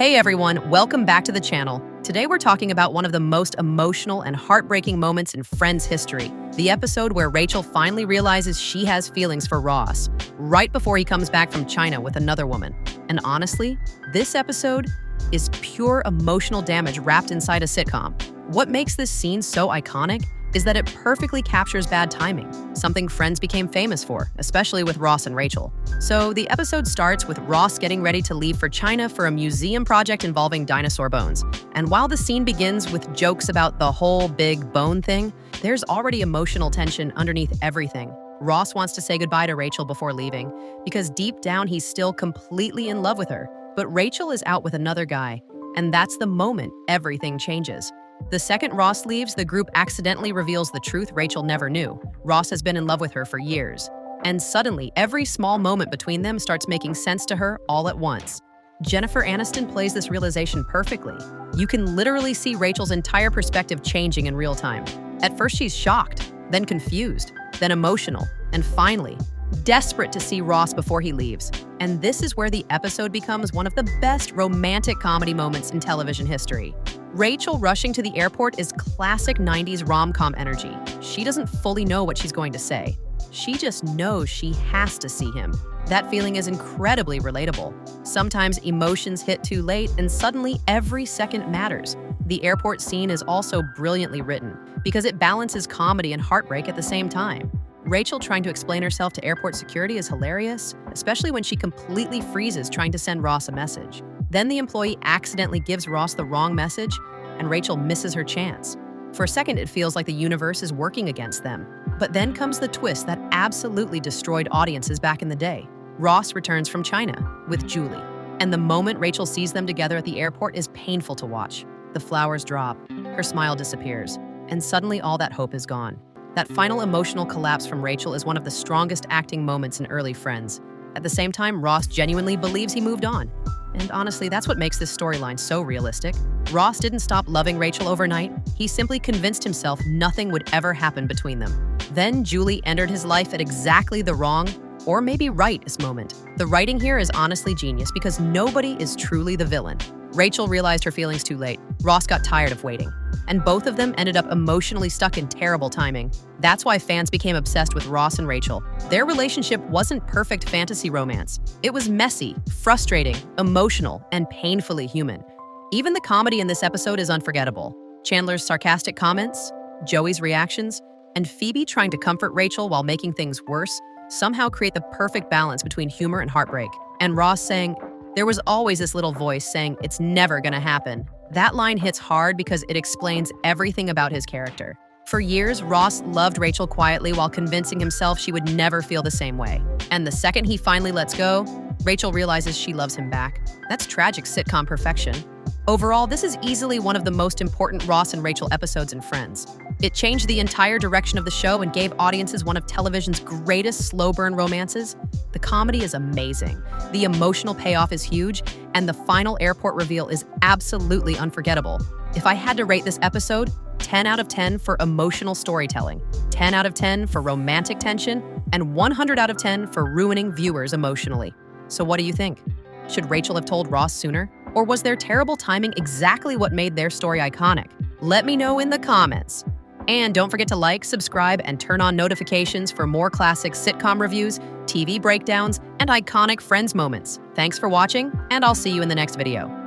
Hey everyone, welcome back to the channel. Today we're talking about one of the most emotional and heartbreaking moments in Friends history. The episode where Rachel finally realizes she has feelings for Ross, right before he comes back from China with another woman. And honestly, this episode is pure emotional damage wrapped inside a sitcom. What makes this scene so iconic is that it perfectly captures bad timing, something Friends became famous for, especially with Ross and Rachel. So the episode starts with Ross getting ready to leave for China for a museum project involving dinosaur bones. And while the scene begins with jokes about the whole big bone thing, there's already emotional tension underneath everything. Ross wants to say goodbye to Rachel before leaving, because deep down he's still completely in love with her. But Rachel is out with another guy, and that's the moment everything changes. The second Ross leaves, the group accidentally reveals the truth Rachel never knew. Ross has been in love with her for years. And suddenly, every small moment between them starts making sense to her all at once. Jennifer Aniston plays this realization perfectly. You can literally see Rachel's entire perspective changing in real time. At first she's shocked, then confused, then emotional, and finally, desperate to see Ross before he leaves. And this is where the episode becomes one of the best romantic comedy moments in television history. Rachel rushing to the airport is classic 90s rom-com energy. She doesn't fully know what she's going to say. She just knows she has to see him. That feeling is incredibly relatable. Sometimes emotions hit too late and suddenly every second matters. The airport scene is also brilliantly written because it balances comedy and heartbreak at the same time. Rachel trying to explain herself to airport security is hilarious, especially when she completely freezes trying to send Ross a message. Then the employee accidentally gives Ross the wrong message, and Rachel misses her chance. For a second, it feels like the universe is working against them. But then comes the twist that absolutely destroyed audiences back in the day. Ross returns from China with Julie, and the moment Rachel sees them together at the airport is painful to watch. The flowers drop, her smile disappears, and suddenly all that hope is gone. That final emotional collapse from Rachel is one of the strongest acting moments in early Friends. At the same time, Ross genuinely believes he moved on. And honestly, that's what makes this storyline so realistic. Ross didn't stop loving Rachel overnight. He simply convinced himself nothing would ever happen between them. Then Julie entered his life at exactly the wrong, or maybe rightest moment. The writing here is honestly genius because nobody is truly the villain. Rachel realized her feelings too late. Ross got tired of waiting. And both of them ended up emotionally stuck in terrible timing. That's why fans became obsessed with Ross and Rachel. Their relationship wasn't perfect fantasy romance. It was messy, frustrating, emotional, and painfully human. Even the comedy in this episode is unforgettable. Chandler's sarcastic comments, Joey's reactions, and Phoebe trying to comfort Rachel while making things worse somehow create the perfect balance between humor and heartbreak. And Ross saying, "There was always this little voice saying it's never gonna happen." That line hits hard because it explains everything about his character. For years, Ross loved Rachel quietly while convincing himself she would never feel the same way. And the second he finally lets go, Rachel realizes she loves him back. That's tragic sitcom perfection. Overall, this is easily one of the most important Ross and Rachel episodes in Friends. It changed the entire direction of the show and gave audiences one of television's greatest slow-burn romances. The comedy is amazing, the emotional payoff is huge, and the final airport reveal is absolutely unforgettable. If I had to rate this episode, 10 out of 10 for emotional storytelling, 10 out of 10 for romantic tension, and 100 out of 10 for ruining viewers emotionally. So what do you think? Should Rachel have told Ross sooner? Or was their terrible timing exactly what made their story iconic? Let me know in the comments. And don't forget to like, subscribe, and turn on notifications for more classic sitcom reviews, TV breakdowns, and iconic Friends moments. Thanks for watching, and I'll see you in the next video.